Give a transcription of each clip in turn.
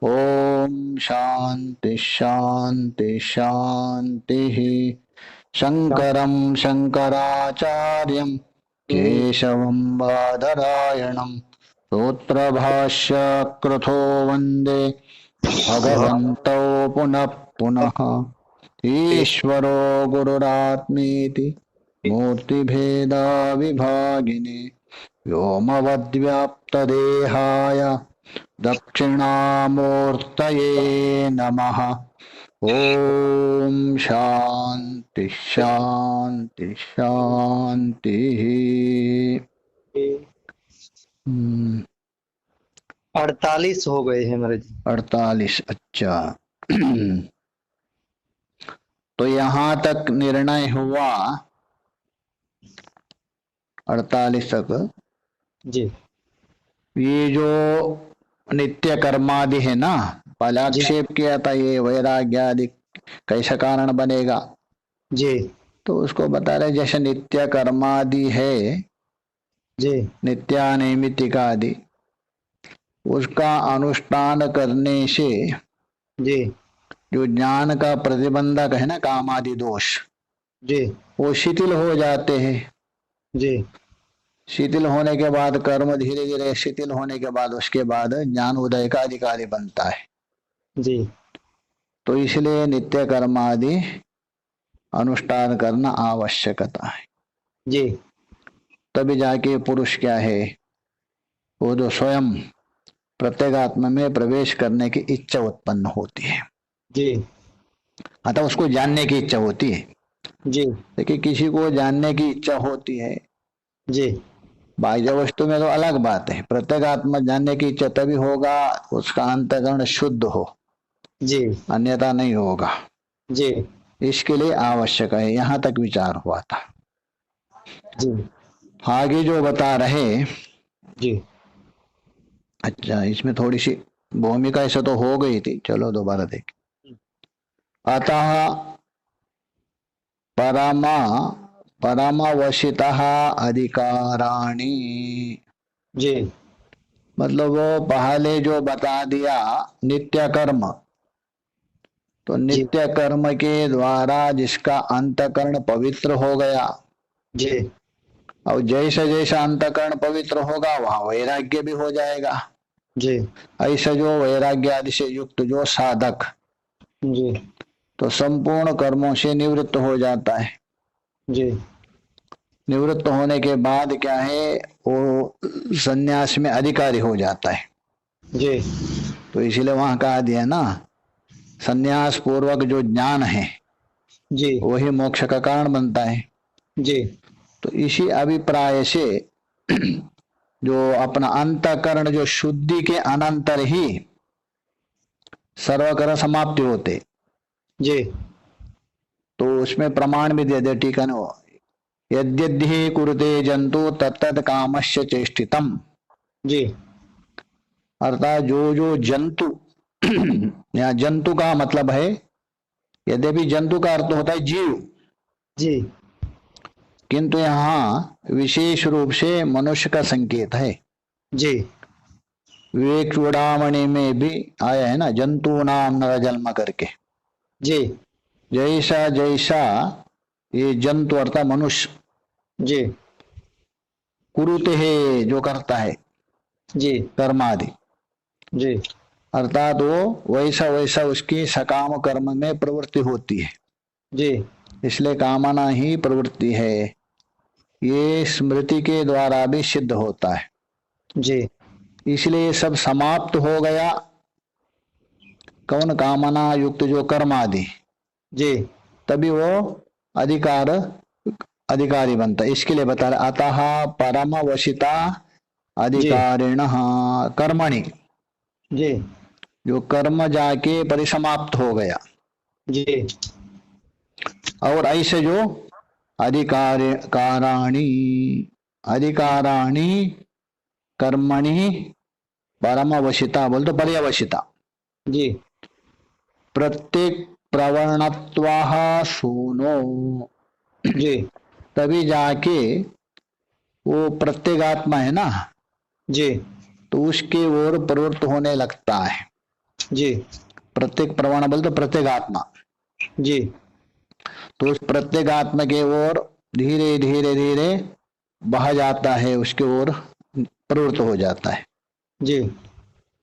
ओम शांति शांति शांति। शंकरं शंकराचार्यं केशवं बादरायणं सूत्रभाष्य कृतो वंदे भगवन्तौ पुनः पुनः। ईश्वरो गुरुरात्मेति मूर्तिभेद विभागिने व्योमवद्व्याप्तदेहाय दक्षिणामूर्तये नमः। ओम शांति शांति शांति। 48 हो गए हैं महाराज जी। 48, अच्छा। तो यहाँ तक निर्णय हुआ 48 तक। जी ये जो नित्य कर्मादि है ना, पलाक्षेप किया था, ये वैराग्य आदि कैसा कारण बनेगा। जी तो उसको बता रहे जैसे नित्य कर्मादि है, जी नित्यानैमित्तिक आदि, उसका अनुष्ठान करने से जी जो ज्ञान का प्रतिबंधक है ना, काम आदि दोष, जी वो शिथिल हो जाते हैं। जी शिथिल होने के बाद कर्म धीरे धीरे शिथिल होने के बाद उसके बाद ज्ञान उदय का अधिकारी बनता है। जी तो इसलिए नित्य कर्म आदि अनुष्ठान करना आवश्यकता है। जी तभी जाके पुरुष क्या है, वो जो स्वयं प्रत्येगात्मा में प्रवेश करने की इच्छा उत्पन्न होती है। जी अतः उसको जानने की इच्छा होती है। जी देखिए, किसी को जानने की इच्छा होती है, जी बाह्य वस्तु में तो अलग बात है। प्रत्येगात्मा जानने की इच्छा तभी होगा उसका अंतःकरण शुद्ध हो, जी अन्यथा नहीं होगा। जी इसके लिए आवश्यक है। यहाँ तक विचार हुआ था। जी आगे जो बता रहे, जी अच्छा, इसमें थोड़ी सी भूमिका ऐसा तो हो गई थी, चलो दोबारा देख। अतः परमा परमवशितः अधिकाराणि, जी मतलब वो पहले जो बता दिया नित्य कर्म, तो जी नित्य कर्म के द्वारा जिसका अंतकरण पवित्र हो गया, जी और जैसा जैसा अंतकरण पवित्र होगा वहां वैराग्य भी हो जाएगा। जी ऐसा जो वैराग्य आदि से युक्त जो साधक, जी तो संपूर्ण कर्मों से निवृत्त हो जाता है। जी निवृत्त होने के बाद क्या है, वो संन्यास में अधिकारी हो जाता है। जी तो इसीलिए वहां कहा दिया ना, संन्यास पूर्वक जो ज्ञान है जी वही मोक्ष का कारण बनता है। जी तो इसी अभिप्राय से जो अपना अंतःकरण जो शुद्धि के अनंतर ही सर्वकर्म समाप्ति होते, जी तो उसमें प्रमाण भी दे दे, ठीक है ना। यद्यद्धि कुरुते जंतु तत्तद कामस्य चेष्टितम, जी अर्थात जो जो जंतु यहाँ जंतु का मतलब है, यद्यपि जंतु का अर्थ होता है जीव, जी किंतु यहाँ विशेष रूप से मनुष्य का संकेत है। जी विवेक चूड़ामणि में भी आया है ना, जंतु नाम नर जन्म करके। जी जैसा जैसा ये जंतु अर्थात मनुष्य जी कुरुते है, जो करता है जी कर्मादि, जी अर्थात वो वैसा वैसा उसकी सकाम कर्म में प्रवृत्ति होती है। जी इसलिए कामना ही प्रवृत्ति है, ये स्मृति के द्वारा भी सिद्ध होता है। जी इसलिए सब समाप्त हो गया, कौन कामना युक्त जो कर्म आदि, जी तभी वो अधिकार अधिकारी बनता है। इसके लिए बता रहे अतः परम वशिता जी अधिकारिण कर्मणि, जी जो कर्म जाके परिसमाप्त हो गया, जी और ऐसे जो अधिकाराणि अधिकाराणि कर्मणि परमवशिता बोल तो पर्यवशिता, जी प्रत्येक प्रवणत्वाः सूनो, जी तभी जाके वो प्रत्येगात्मा है ना, जी तो उसके ओर प्रवृत्त होने लगता है। जी प्रत्येक प्रवण बोल तो प्रत्येक आत्मा, जी तो उस प्रत्येक आत्मा के ओर धीरे धीरे धीरे बह जाता है, उसके ओर प्रवृत्त हो जाता है। जी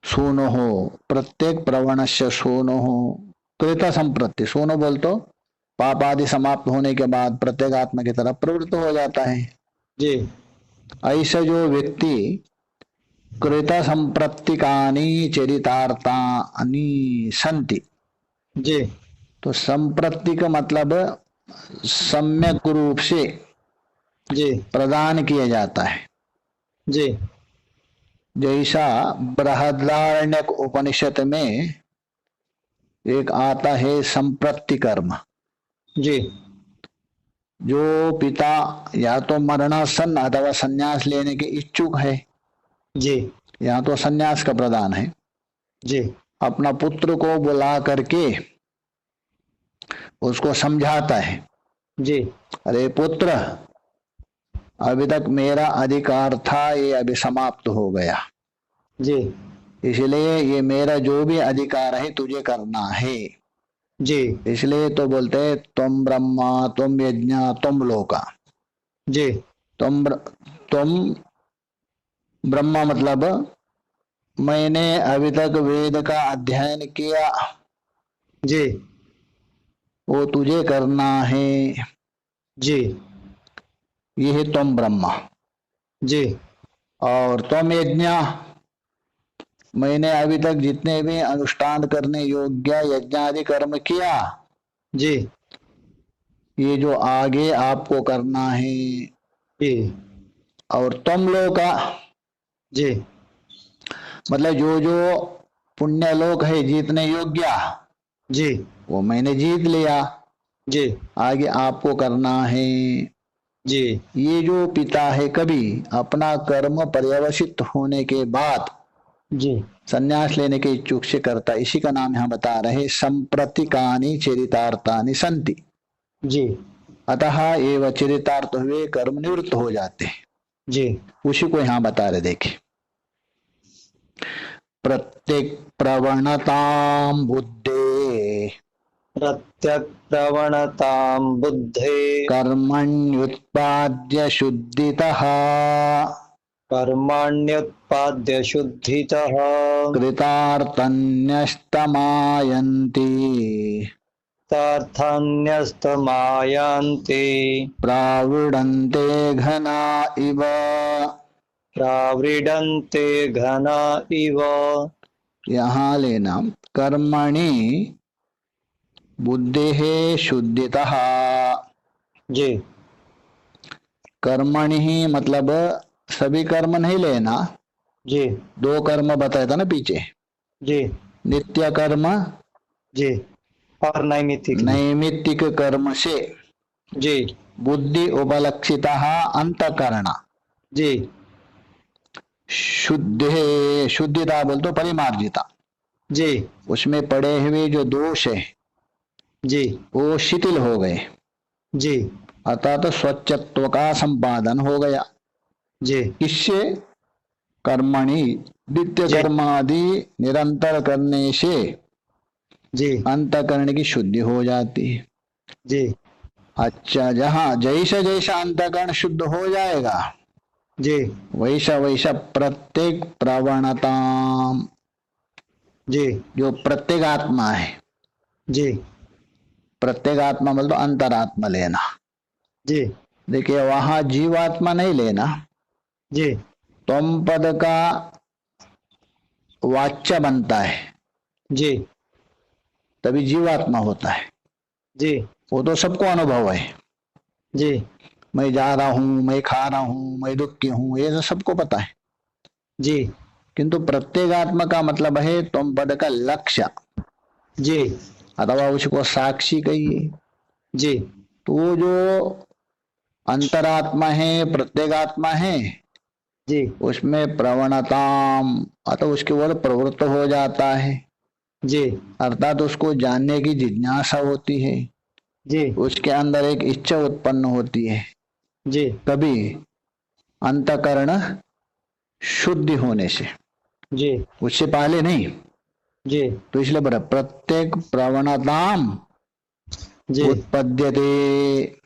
सूनो हो प्रत्येक प्रवणस्य सूनो हो कृत संप्रति, सूनो बोल तो पाप आदि समाप्त होने के बाद प्रत्येक आत्मा की तरफ प्रवृत्त हो जाता है। जी ऐसा जो व्यक्ति कृत संप्रतिकानि चरितार्थानि संति, जी तो संप्रति का मतलब सम्यक रूप से जी प्रदान किया जाता है। जी जैसा बृहदारण्यक उपनिषद में एक आता है संप्रति कर्म, जी जो पिता या तो मरणासन अथवा संन्यास लेने के इच्छुक है, जी या तो संन्यास का प्रदान है, जी अपना पुत्र को बुला करके उसको समझाता है, जी अरे पुत्र, अभी तक मेरा अधिकार था, ये अभी समाप्त हो गया, जी इसलिए ये मेरा जो भी अधिकार है तुझे करना है। जी इसलिए तो बोलते हैं तुम ब्रह्मा तुम यज्ञ तुम लोका। जी तुम ब्रह्मा मतलब मैंने अभी तक वेद का अध्ययन किया, जी वो तुझे करना है, जी ये है तुम ब्रह्मा। जी और तुम यज्ञ, मैंने अभी तक जितने भी अनुष्ठान करने योग्य यज्ञ आदि कर्म किया, जी ये जो आगे आपको करना है। जी और तुम लोग का जी मतलब जो जो पुण्य लोक है जीतने योग्य, जी वो मैंने जीत लिया, जी आगे आपको करना है। जी ये जो पिता है कभी अपना कर्म पर्यवसित होने के बाद जी संन्यास लेने के इच्छुक से करता, इसी का नाम यहाँ बता रहे संप्रतिकानि चरितार्थानि संति। जी अतः एवं चरितार्थ हुए कर्म निवृत्त हो जाते हैं, जी उसी को यहाँ बता रहे। देखे प्रत्येक प्रवणताम बुद्धे प्रत्यक प्रवणतां बुद्धे कर्मण्युत्पाद्य शुद्धितः कर्माण्युत्पाद्य शुद्धितः कृतार्थन्यस्तमायन्ति तार्थान्यस्तमायान्ति प्रावृडन्ते घना इव। प्रावृडन्ते घना इव। यहाँ लेना कर्मणि बुद्धेः शुद्धितः। जी कर्मणि ही मतलब सभी कर्म नहीं लेना, जी दो कर्म बताया था ना पीछे, जी नित्य कर्म जी और नैमित्तिक नैमित्तिक कर्म से जी बुद्धि उपलक्षिता अंतकरण जी शुद्धे, शुद्धिता बोल तो परिमार्जिता, जी उसमें पड़े हुए जो दोष है जी वो शिथिल हो गए, जी अर्थात स्वच्छत्व का संपादन हो गया। जी इससे कर्मणि नित्य जी कर्मादि निरंतर करने से जी अंतकरण की शुद्धि हो जाती है। जी अच्छा, जहां जैसा जैसा अंतकरण शुद्ध हो जाएगा जी वैसा वैसा प्रत्येक प्रवणता, जी जो प्रत्येक आत्मा है, जी प्रत्येक आत्मा मतलब अंतरात्मा लेना। जी देखिए वहां जीवात्मा नहीं लेना, जी तुम पद का वाच्य बनता है जी तभी जीवात्मा होता है। जी वो तो सबको अनुभव है, जी मैं जा रहा हूं, मैं खा रहा हूं, मैं दुखी हूं, ये तो सबको पता है। जी किंतु प्रत्येक आत्मा का मतलब है तुम पद का लक्ष्य, जी अथवा उसको साक्षी कहिए। जी तो वो जो अंतरात्मा है, प्रत्येक आत्मा है, जी उसमें प्रवणताम अतः उसकी ओर प्रवृत्त हो जाता है, जी अर्थात उसको जानने की जिज्ञासा होती है, जी उसके अंदर एक इच्छा उत्पन्न होती है। जी कभी अंतकरण शुद्धि होने से, जी उससे पहले नहीं। जी तो इसलिए बोला प्रत्येक प्रवणताम जी उत्पद्यते।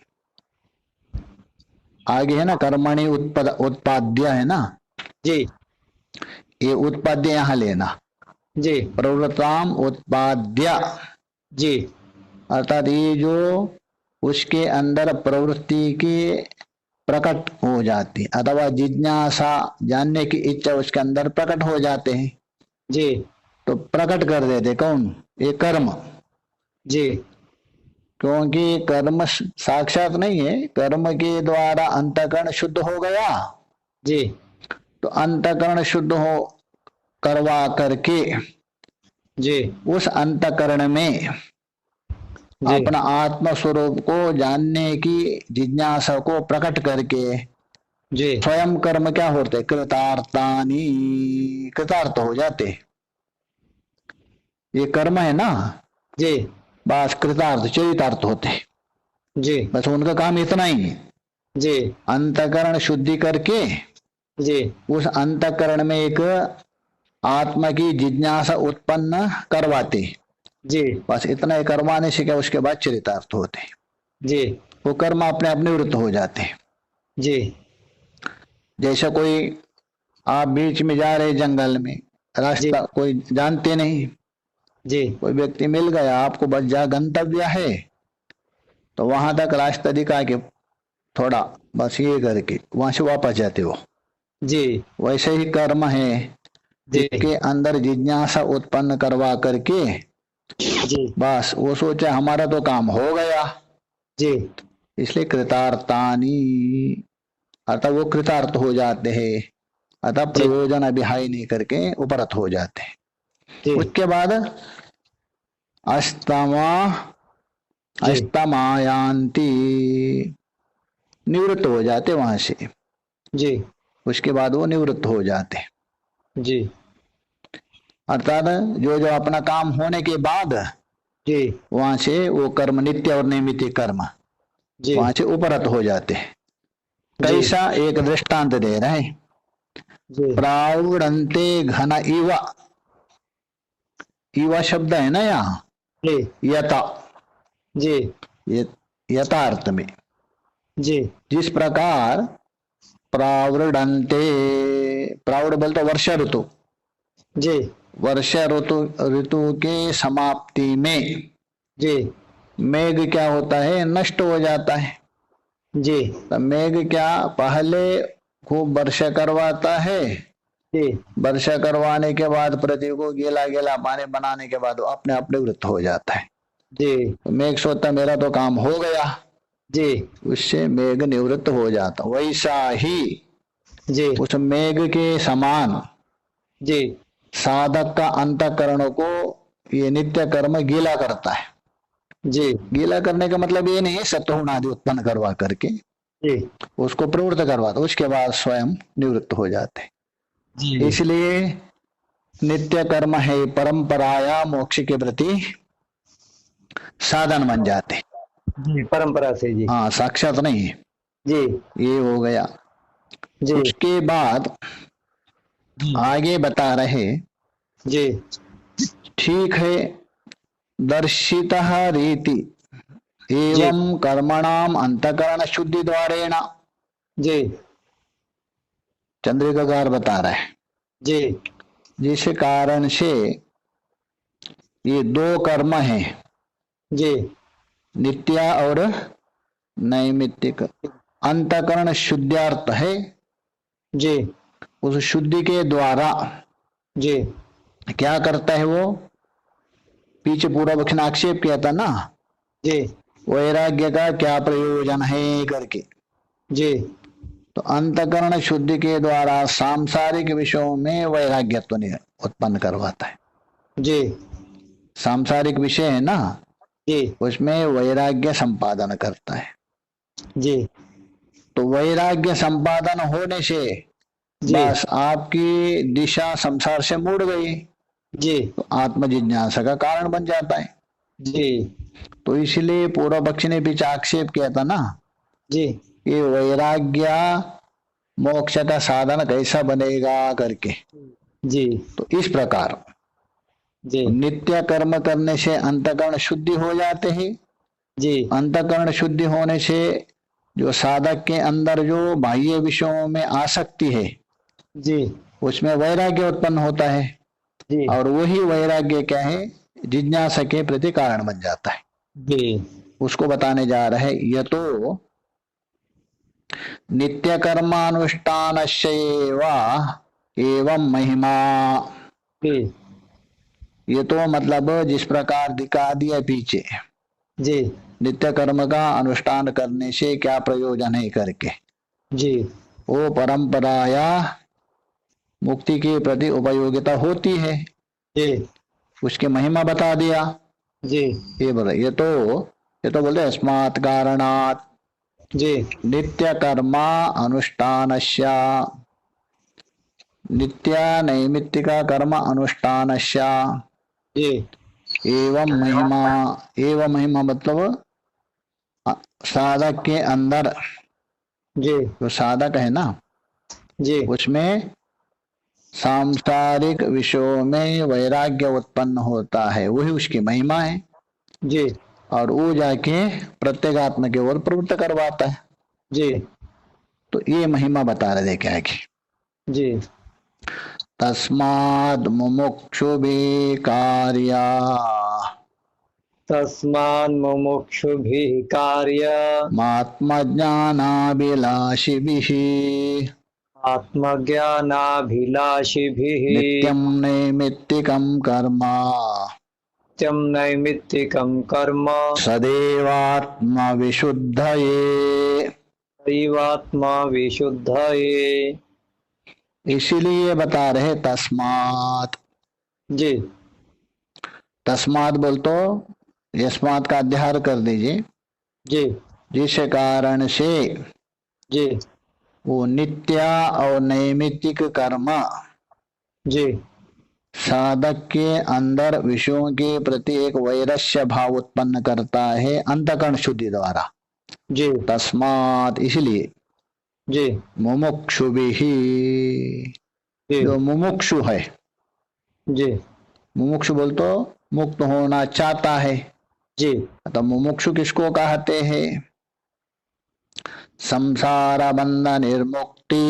आगे है ना कर्मणि उत्पाद्य है ना, जी ये उत्पाद्य यहां लेना, जी प्रवृत्ताम उत्पाद्य, जी अर्थात ये जो उसके अंदर प्रवृत्ति के प्रकट हो जाती अथवा जिज्ञासा जानने की इच्छा उसके अंदर प्रकट हो जाते हैं, जी तो प्रकट कर देते कौन? ये कर्म। जी क्योंकि कर्म साक्षात नहीं है, कर्म के द्वारा अंतःकरण शुद्ध हो गया, जी तो अंतःकरण शुद्ध हो करवा करके जी उस अंतःकरण में जी अपना आत्म स्वरूप को जानने की जिज्ञासा को प्रकट करके जी स्वयं कर्म क्या होते? कृतार्थानी, कृतार्थ हो जाते। ये कर्म है ना, जी बस कृतार्थ चरितार्थ होते, जी बस उनका काम इतना ही है, जी अंतःकरण शुद्धि करके जी उस अंतःकरण में एक आत्मा की जिज्ञासा उत्पन्न करवाते, जी बस इतना ही करवाने से क्या उसके बाद चरितार्थ होते, जी वो कर्म अपने आप निवृत्त हो जाते। जी जैसा कोई आप बीच में जा रहे जंगल में, जी रास्ता कोई जानते नहीं, जी कोई व्यक्ति मिल गया आपको, बस जहाँ गंतव्य है तो वहां तक रास्ता दिखा के थोड़ा बस ये करके वहां से वापस जाते हो, जी वैसे ही कर्म है, जी इसके अंदर जिज्ञासा उत्पन्न करवा करके जी बस वो सोचा हमारा तो काम हो गया, जी इसलिए कृतार्थानी, अर्थात वो कृतार्थ हो जाते हैं, अतः जी प्रयोजन अभिहाय नहीं करके उपरत हो जाते हैं। जी उसके बाद अस्तमा जी अस्तमायांति, निवृत्त हो जाते वहां से, जी उसके बाद वो निवृत्त हो जाते, जी अर्थात जो जो अपना काम होने के बाद जी वहां से वो कर्म नित्य और नैमित्तिक कर्म जी वहां से उपरत हो जाते। जी कैसा? एक दृष्टांत दे रहे हैं, जी प्रावुरंते घन इव, इव शब्द है ना यहाँ, जी यथा, जी ये यथार्थ में, जी जिस प्रकार प्रावृडंते, प्रावृड बोलते वर्षा ऋतु, जी वर्षा ऋतु ऋतु के समाप्ति में जी मेघ क्या होता है? नष्ट हो जाता है। जी तो मेघ क्या पहले खूब वर्षा करवाता है, जी वर्षा करवाने के बाद पृथ्वी को गीला गीला पानी बनाने के बाद वो अपने आप निवृत्त हो जाता है। जी तो मेघ सोचता मेरा तो काम हो गया, जी उससे मेघ निवृत्त हो जाता। वैसा ही जी उस मेघ के समान जी साधक का अंतःकरण को ये नित्य कर्म गीला करता है। जी गीला करने का मतलब ये नहीं है सत्वगुण आदि उत्पन्न करवा करके जी उसको प्रवृत्त करवाता, उसके बाद स्वयं निवृत्त हो जाते। जी इसलिए नित्य कर्म है परंपराया मोक्ष के प्रति साधन बन जाते। जी परंपरा से जी हाँ, साक्षात नहीं है। जी ये हो गया। जी उसके बाद आगे बता रहे, जी ठीक है, दर्शितः रीति एवं कर्मणाम अंतकरण शुद्धि द्वारेण, जी चंद्रिकाकार बता रहे हैं, जी जिस कारण से ये दो कर्म हैं, जी नित्य और नैमित्तिक। अंतकरण शुद्धार्थ है, जी उस शुद्धि के द्वारा जी क्या करता है वो? पीछे पूरा पक्ष ने आक्षेप किया था ना, जी वैराग्य का क्या प्रयोजन है करके। जी तो अंतकरण शुद्धि के द्वारा सांसारिक विषयों में वैराग्यत्व उत्पन्न करवाता है। जी सांसारिक विषय है ना, जी उसमें वैराग्य संपादन करता है। जी तो वैराग्य संपादन होने से जी बस आपकी दिशा संसार से मुड़ गई, जी तो आत्म जिज्ञासा का कारण बन जाता है। जी तो इसलिए पूर्व पक्षी ने पीछे आक्षेप किया था ना, जी ये वैराग्य मोक्ष का साधन कैसा बनेगा करके। जी तो इस प्रकार जी नित्य कर्म करने से अंतःकरण शुद्धि हो जाते हैं। जी अंतःकरण शुद्धि होने से जो साधक के अंदर जो बाह्य विषयों में आसक्ति है जी उसमें वैराग्य उत्पन्न होता है, जी और वही वैराग्य क्या है, जिज्ञासा के प्रति कारण बन जाता है। जी उसको बताने जा रहे हैं। यह तो नित्य कर्मानुष्ठान एवं महिमा, जी ये तो मतलब जिस प्रकार दिखा दिया पीछे, जी नित्य कर्म का अनुष्ठान करने से क्या प्रयोजन है करके, जी वो परंपरा या मुक्ति के प्रति उपयोगिता होती है, जी उसकी महिमा बता दिया। जी ये बोले, ये तो बोले अस्मात् कारणात् जी नित्य कर्मा अनुष्ठानस्य, नित्य नैमित्तिक कर्म अनुष्ठानस्य जी एवं महिमा। एवं महिमा मतलब साधक के अंदर, जी जो साधक है ना, जी उसमें सांसारिक विषयों में वैराग्य उत्पन्न होता है, वही उसकी महिमा है। जी और वो जाके प्रत्येगात्म की ओर प्रवृत्त करवाता है। जी तो ये महिमा बता रहे थे क्या है। जी तस्माद् मुमुक्षुभिः कार्या, तस्मान् मुमुक्षुभिः कार्य आत्मज्ञानाभिलाषिभिः आत्मज्ञानाभिलाषिभिः नित्यं नैमित्तिकं कर्म नित्यं नैमित्तिकं कर्म सदैवात्मविशुद्धये। दैवात्मा विशुद्धये। इसीलिए बता रहे तस्मात्। जी तस्मात् बोल तो यस्मात् का अध्यार कर दीजिए, जी जिस कारण से जी वो नित्य और नैमित्तिक कर्म जी साधक के अंदर विषयों के प्रति एक वैरस्य भाव उत्पन्न करता है अंतःकरण शुद्धि द्वारा। जी तस्मात् इसलिए जी मुमुक्षुभिः, जी जो मुमुक्षु है, जी मुमुक्षु बोल तो मुक्त होना चाहता है। जी तो मुमुक्षु किसको कहते हैं? संसार बंध निर्मुक्ति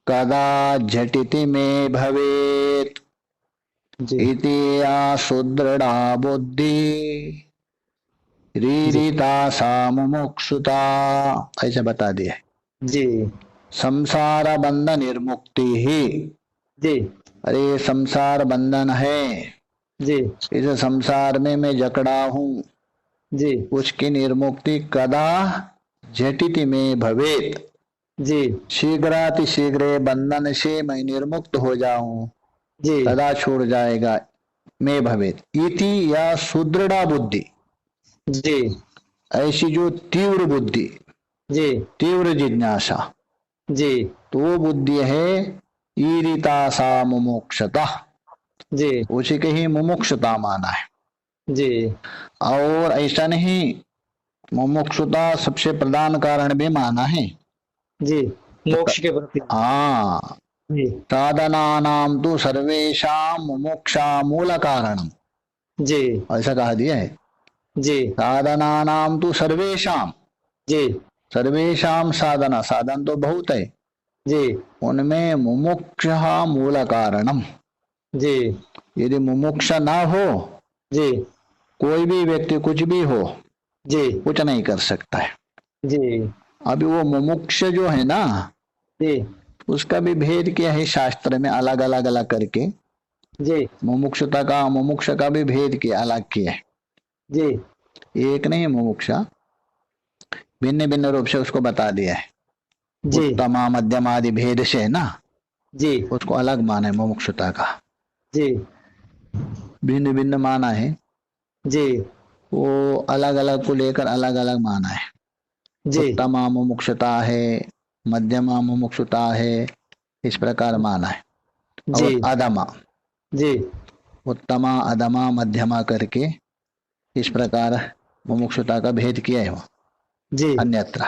कदा झटिति में भवेत जी इति सुदृढ़ा बुद्धि रीरिता सा मुमुक्षुता, ऐसा बता दिया। जी संसार बंध निर्मुक्ति ही, जी अरे संसार बंधन है, जी इस संसार में मैं जकड़ा हूं, जी उसकी निर्मुक्ति कदा झटिति में भवेत, जी शीघ्रातिशीघ्र बंधन से मैं निर्मुक्त हो जाऊं, जी कदा छोड़ जाएगा, में भवेत इति या सुदृढ़ बुद्धि, जी ऐसी जो तीव्र बुद्धि, जी तीव्र जिज्ञासा, जी तो वो बुद्धि है ईरिता सा मुमुक्षता, जी उसी के ही मुमुक्षता माना है। जी और ऐसा नहीं, मुमुक्षुता सबसे प्रधान कारण भी माना है। जी मोक्ष के प्रति। हाँ, जी साधनानां तो सर्वेषां मुमुक्षा मूल कारणम, जी ऐसा कहा दिया है। जी साधनानां तो सर्वेषां, जी सर्वेषां साधना, साधन तो बहुत है, जी उनमें मुमुक्षः मूल कारणम। जी यदि मुमुक्ष ना हो, जी कोई भी व्यक्ति कुछ भी हो, जी कुछ नहीं कर सकता है। जी अभी वो मुमुक्ष जो है ना, जी उसका भी भेद किया है शास्त्र में, अलग अलग अलग करके जी मुमुक्षुता का, मुमुक्ष का भी भेद किया, अलग किया है। जी एक नहीं मुमुक्षा, भिन्न भिन्न रूप से उसको बता दिया है। जी उत्तम मध्यम आदि भेद से है ना, जी उसको अलग माना है मुमुक्षुता का, जी भिन्न भिन्न माना है, जी वो अलग अलग को लेकर अलग अलग माना है। जी उत्तम मुमुक्षुता है, मध्यम मुमुक्षुता है, इस प्रकार माना है। जी और अधमा, जी उत्तमा अधमा मध्यमा करके इस प्रकार मुमुक्षुता का भेद किया है वो जी अन्यत्र।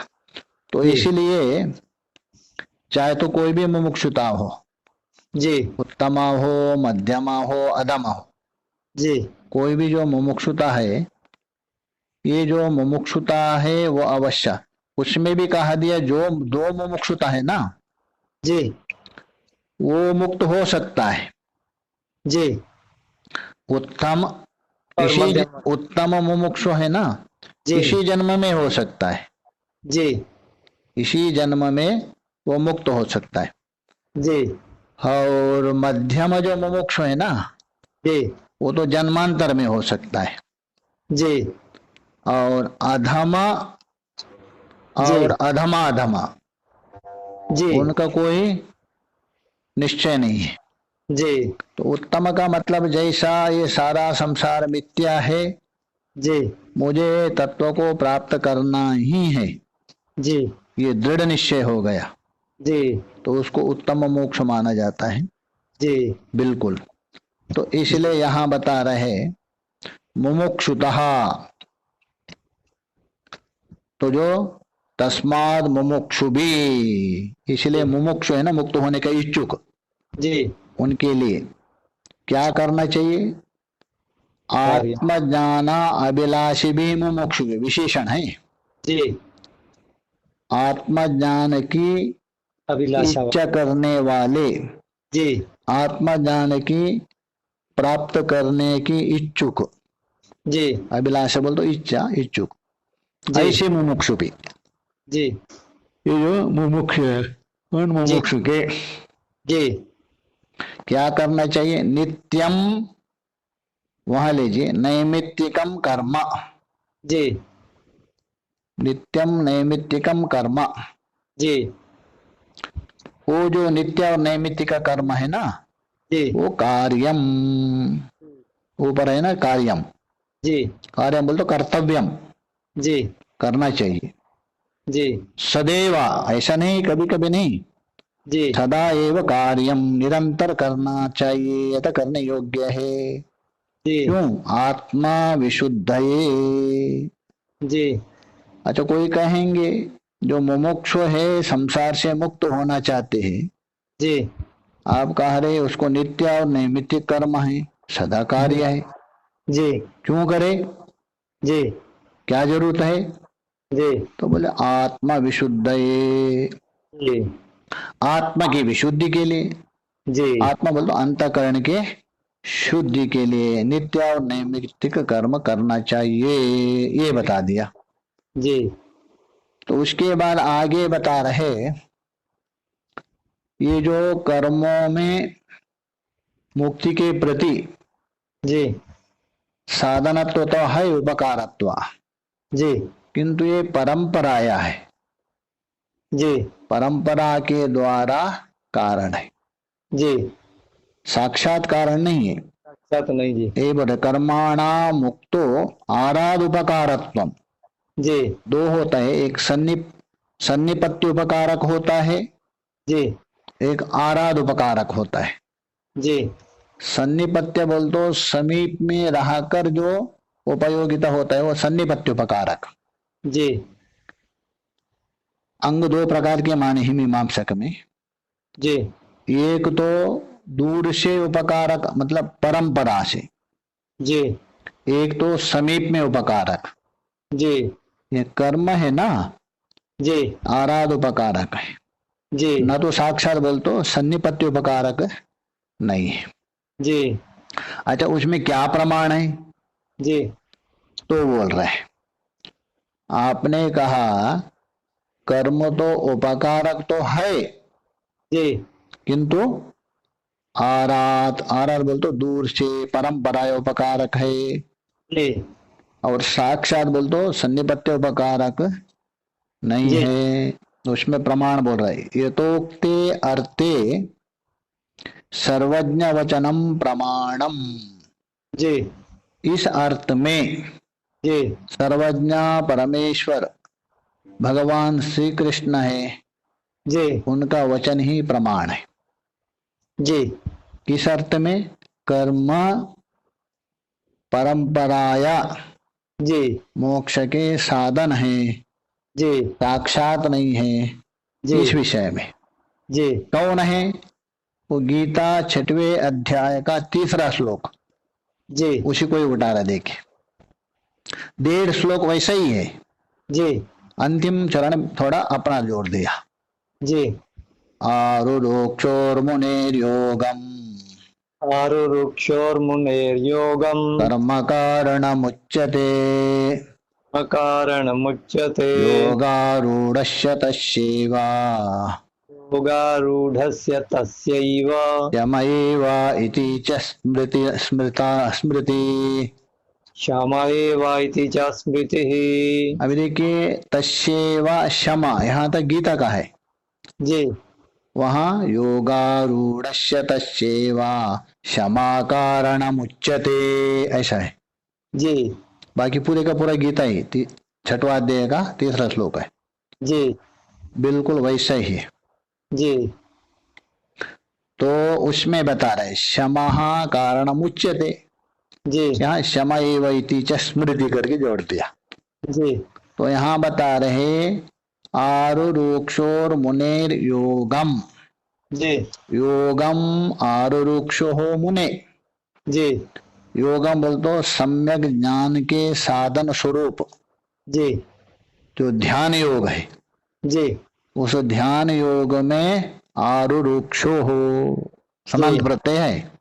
तो जी इसीलिए चाहे तो कोई भी मुमुक्षुता हो, जी उत्तमा हो, मध्यमा हो, अधमा हो, जी कोई भी जो मुमुक्षुता है, ये जो मुमुक्षुता है वो अवश्य, उसमें भी कहा दिया जो दो मुमुक्षुता है ना, जी वो मुक्त हो सकता है। जी उत्तम, और इसी मध्यम। उत्तम मुमुक्षु है ना, जी इसी जन्म में हो सकता है, जी इसी जन्म में वो मुक्त हो सकता है। जी और मध्यम जो मुमुक्षु है ना, जी वो तो जन्मांतर में हो सकता है। जी और अधमा जी और अधमा अधमा, जी उनका कोई निश्चय नहीं है। जी तो उत्तम का मतलब जैसा ये सारा संसार मिथ्या है, जी मुझे तत्व को प्राप्त करना ही है, जी ये दृढ़ निश्चय हो गया, जी तो उसको उत्तम मोक्ष माना जाता है। जी बिल्कुल। तो इसलिए यहां बता रहे मुमुक्षुतः, तो जो तस्माद मुमुक्षु भी, इसलिए मुमुक्षु है ना, मुक्त होने का इच्छुक, जी उनके लिए क्या करना चाहिए? कार्य। आत्मज्ञान अभिलाषी भी मुमुक्षु के विशेषण है। जी आत्मज्ञान की अभिलाषा। इच्छा करने वाले, जी आत्मज्ञान की प्राप्त करने की इच्छुक, जी अभिलाषा बोल तो इच्छा, इच्छुक, जी ऐसे मुमुक्षु भी, जी ये जो मुमुक्षु है, उन जी मुमुक्षु के जी क्या करना चाहिए? नित्यम, वहां लीजिए, नैमित्तिकम कर्म, जी नित्यम नैमित्तिकम कर्म, जी वो जो नित्य और नैमित्तिक कर्म है ना, जी वो कार्यम, ऊपर है ना कार्यम, जी कार्यम बोल तो कर्तव्यम, जी करना चाहिए। जी सदैव, ऐसा नहीं कभी कभी नहीं, जी सदा एव कार्यम, निरंतर करना चाहिए, यह तो करने योग्य है। जी क्यों? आत्मा विशुद्धये। जी अच्छा, कोई कहेंगे जो मुमुक्षु है, संसार से मुक्त होना चाहते हैं, जी आप कह रहे उसको नित्य और नैमित्तिक कर्म है, सदा कार्य है, जी क्यों करे? जी क्या जरूरत है? जी तो बोले आत्मा विशुद्धये, जी आत्मा की विशुद्धि के लिए, जी आत्मा बोल तो अंतःकरण के शुद्धि के लिए नित्य और नैमित्तिक कर्म करना चाहिए, ये बता दिया। जी तो उसके बाद आगे बता रहे, ये जो कर्मों में मुक्ति के प्रति जी साधनत्व तो है, उपकारत्व, जी किंतु ये परंपराया है, जी परंपरा के द्वारा कारण है, जी साक्षात कारण नहीं है। साक्षात नहीं। जी ये बोले कर्माणा मुक्तो आराध उपकारत्व, जी दो होता है, एक सन्निपत्य उपकारक होता है, जी एक आराध उपकारक होता है। जी सन्निपत्य बोल तो समीप में रहकर जो उपयोगिता होता है, वो सन्निपत्य उपकारक। जी अंग दो प्रकार के माने ही मीमांसक में, जी एक तो दूर से उपकारक मतलब परंपरा से, जी एक तो समीप में उपकारक। जी ये कर्म है ना, जी आराध उपकारक है, जी न तो साक्षात बोल तो सन्निपत्य उपकारक नहीं है। जी अच्छा, उसमें क्या प्रमाण है? जी तो बोल रहे हैं, आपने कहा कर्म तो उपकारक तो है, जी किंतु आराध, आराध बोल तो दूर से, परंपरा उपकारक है, जी और साक्षात बोल तो सन्निपत्य उपकारक नहीं जी है। उसमें प्रमाण बोल रहे, यथोक्ते अर्थे सर्वज्ञ वचनम प्रमाणम, जी इस अर्थ में जी सर्वज्ञ परमेश्वर भगवान श्री कृष्ण है, जी उनका वचन ही प्रमाण है। जी किस अर्थ में? कर्म परंपराया जी मोक्ष के साधन है, जी साक्षात नहीं है, जी इस विषय में। जी कौन है? वो गीता 6वें अध्याय का 3रा श्लोक, जी उसी को ही उठा रहा देखिए। 1.5 श्लोक वैसा ही है, जी अंतिम चरण थोड़ा अपना जोड़ दिया। जी। आरुरोक्षोर्मुनेर्योगम आरुरुक्षोर्मुनेर्योगं कर्म कारणमुच्यते अकारणमुच्यते योगारूढस्य तस्यैव योगारूढस्य तस्यैव यमैव इति च स्मृति। क्षम एव इति च स्मृतिः। अभी देखिए तस्यैव क्षमा, यहाँ तक गीता का है, जी वहां योगारूढ़स्य तस्यैव क्षमा कारणमुच्यते ऐसा है। जी बाकी पूरे का पूरा गीता ही 6वां अध्याय का 3रा श्लोक है, जी बिल्कुल वैसा ही है। जी तो उसमें बता रहे क्षमा कारणमुच्यते, जी यहाँ क्षमा एव इति च स्मृति करके जोड़ दिया। जी तो यहाँ बता रहे आरुरुक्षोर मुनेर योगम, जी योगम आरुरुक्षो हो मुने। जी योगम बोल तो सम्यक ज्ञान के साधन स्वरूप जी जो ध्यान योग है, जी उस ध्यान योग में आरुरुक्षो हो समान प्रत्यय है।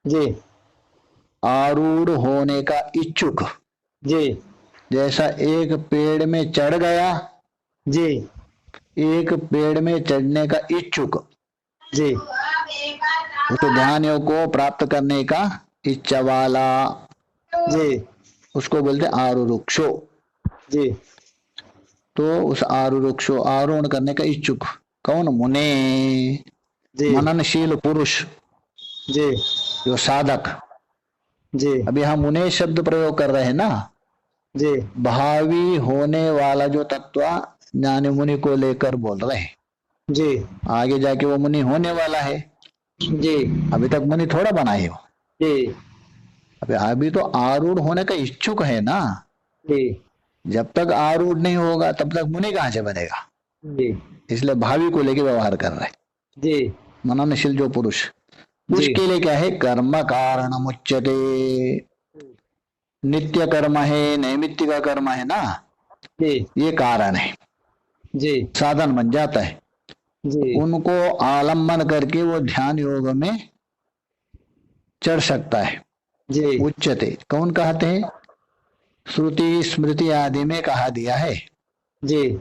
जी आरूढ़ होने का इच्छुक, जी जैसा एक पेड़ में चढ़ गया, जी एक पेड़ में चढ़ने का इच्छुक, जी उस ध्यान योग को प्राप्त करने का इच्छा वाला, जी उसको बोलते आरुरुक्षो। जी तो उस आरुरुक्षो आरोहण करने का इच्छुक कौन? मुने, जी मननशील पुरुष, जी जो साधक। जी अभी हम मुने शब्द प्रयोग कर रहे हैं ना, जी भावी होने वाला जो तत्व ज्ञानी मुनि को लेकर बोल रहे हैं। जी आगे जाके वो मुनि होने वाला है, जी अभी तक मुनि थोड़ा बना है वो। जी अभी तो आरूढ़ होने का इच्छुक है ना, जी जब तक आरूढ़ नहीं होगा तब तक मुनि कहाँ से बनेगा। जी इसलिए भावी को लेके व्यवहार कर रहे हैं। जी मननशील जो पुरुष, उसके लिए क्या है? कर्म कारण मुच्यते। नित्य कर्म है, नैमित्तिक कर्म है ना, जी ये कारण है, जी साधन बन जाता है। जी उनको आलम्बन करके वो ध्यान योग में चढ़ सकता है। जी उच्चते कौन कहते हैं? श्रुति स्मृति आदि में कहा दिया है। जी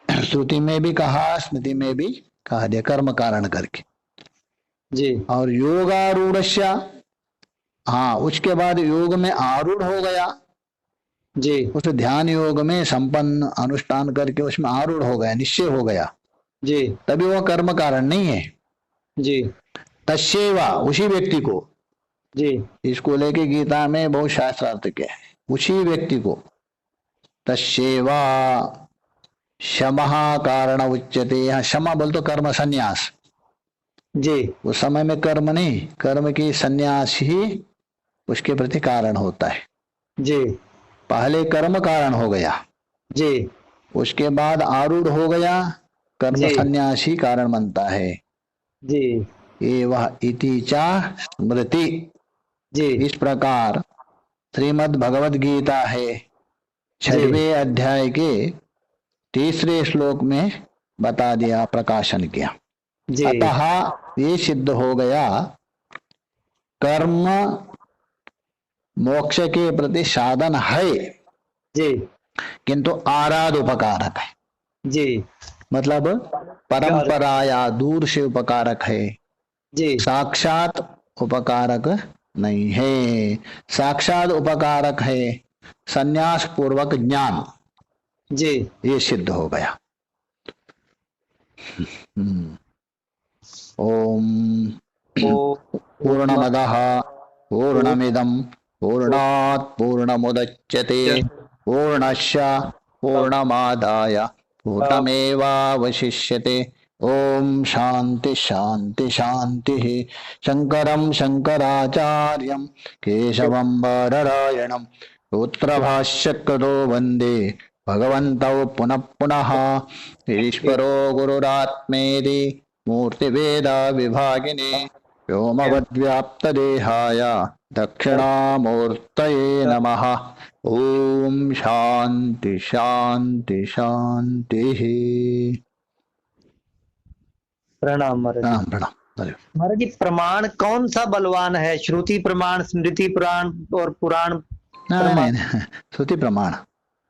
श्रुति में भी कहा, स्मृति में भी कहा दिया, कर्म कारण करके। जी और योगारूढ़स्य, हाँ, उसके बाद योग में आरूढ़ हो गया, जी उस ध्यान योग में संपन्न अनुष्ठान करके उसमें आरूढ़ हो गया, निश्चय हो गया, जी तभी वह कर्म कारण नहीं है। जी तस्यैवा, उसी व्यक्ति को, जी इसको लेके गीता में बहुत शास्त्रार्थ किया है, उसी व्यक्ति को तस्यैवा क्षमा कारण उच्यते। यहाँ क्षमा बोल तो कर्म संन्यास, जी उस समय में कर्म नहीं, कर्म की संन्यास ही उसके प्रति कारण होता है। जी पहले कर्म कारण हो गया, जी उसके बाद आरूढ़ हो गया, कर्म जी संन्यास ही कारण बनता है। जी ये वह इति चा स्मृति। जी इस प्रकार श्रीमद् भगवद गीता है 6वें अध्याय के 3रे श्लोक में बता दिया, प्रकाशन किया। जी अतः ये सिद्ध हो गया कर्म मोक्ष के प्रति साधन है, जी किंतु आराध उपकारक है। जी मतलब परंपरा या दूर से उपकारक है, जी साक्षात उपकारक नहीं है। साक्षात उपकारक है संन्यास पूर्वक ज्ञान, जी ये सिद्ध हो गया। ओम ओ पूर्णमदः पूर्णमिदं पूर्णात् पूर्णमुदच्यते पूर्णस्य पूर्णमादाय पूर्णमेवावशिष्यते। ओम शांति शांति शांति। शंकरं शंकराचार्यं केशवं बादरायणं सूत्रभाष्यकृतो वन्दे भगवन्तौ पुनः पुनः। ईश्वरो गुरुरात्मेति मूर्ति वेदा विभागिने व्योमवद्व्याप्त देहाय दक्षिणामूर्तये नमः। ओम शांति शांति शांति। प्रणाम महाराज। प्रणाम प्रणाम। महाराज जी, प्रमाण कौन सा बलवान है? श्रुति प्रमाण, स्मृति प्रमाण और पुराण नहीं प्रमाण? नहीं, श्रुति प्रमाण।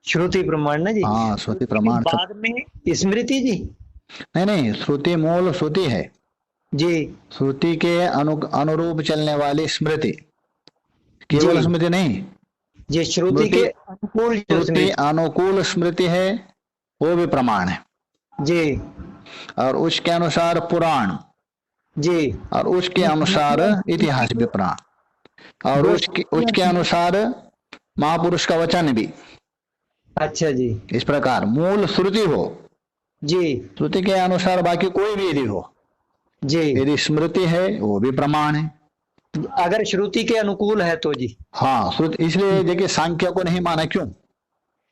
श्रुति प्रमाण ना जी। हाँ श्रुति प्रमाण। बाद में स्मृति जी। नहीं नहीं, श्रुति मूल श्रुति है जी। श्रुति के अनुरूप चलने वाली स्मृति, केवल जी। स्मृति नहीं। जी, श्रुति के अनुकूल जो श्रुति स्मृति। अनुकूल स्मृति है, वो भी प्रमाण है। जी। और उसके अनुसार पुराण, जी। और उसके अनुसार इतिहास भी पुराण, और उसके अनुसार महापुरुष का वचन भी। अच्छा जी। इस प्रकार मूल श्रुति हो, जी। श्रुति के अनुसार बाकी कोई भी यदि हो, जी। यदि स्मृति है वो भी प्रमाण है। अगर श्रुति के अनुकूल है तो जी। हाँ श्रुति, इसलिए देखिए सांख्य को नहीं माना, क्यों?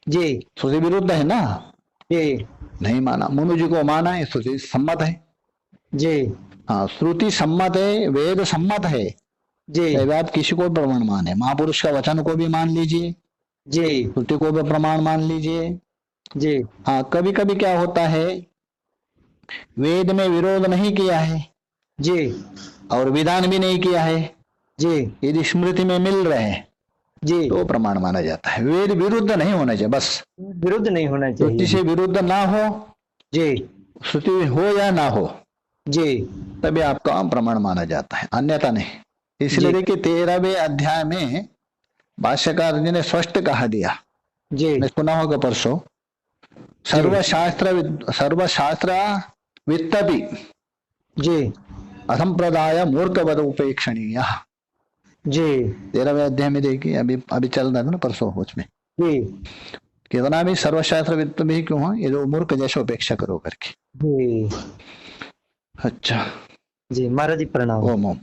जी। श्रुति विरुद्ध है ना, जी। नहीं माना। मनु जी को माना है, श्रुति सम्मत है। जी। हाँ श्रुति सम्मत है, वेद सम्मत है। जी। बात किसी को प्रमाण माने, महापुरुष का वचन को भी मान लीजिए, जी। श्रुति को भी प्रमाण मान लीजिए। जी। हाँ कभी कभी क्या होता है, वेद में विरोध नहीं किया है जी। और विधान भी नहीं किया है, जी। यदि स्मृति में मिल रहे हैं जी। तो प्रमाण माना जाता है। वेद विरुद्ध नहीं होना चाहिए, बस विरुद्ध नहीं होना श्रुति चाहिए। से विरुद्ध ना हो, जी। श्रुति हो या ना हो, जी। तभी आपका प्रमाण माना जाता है, अन्यथा नहीं। इसलिए जी। देखिए 13वें अध्याय में भाष्यकार जी ने स्पष्ट कहा दिया, जी। मैं सुना होगा परसों, सर्वशास्त्र वित्तपि जी। असंप्रदाय मूर्खवद उपेक्षणीय। जी। 13वें अध्याय में देखिए, अभी चल रहा था ना परसों उसमें, जी। कितना भी सर्वशास्त्र वित्त भी क्यों है, ये जो मूर्ख जैसे उपेक्षा करो करके। जी। अच्छा जी महाराज जी, प्रणाम। ओम ओम।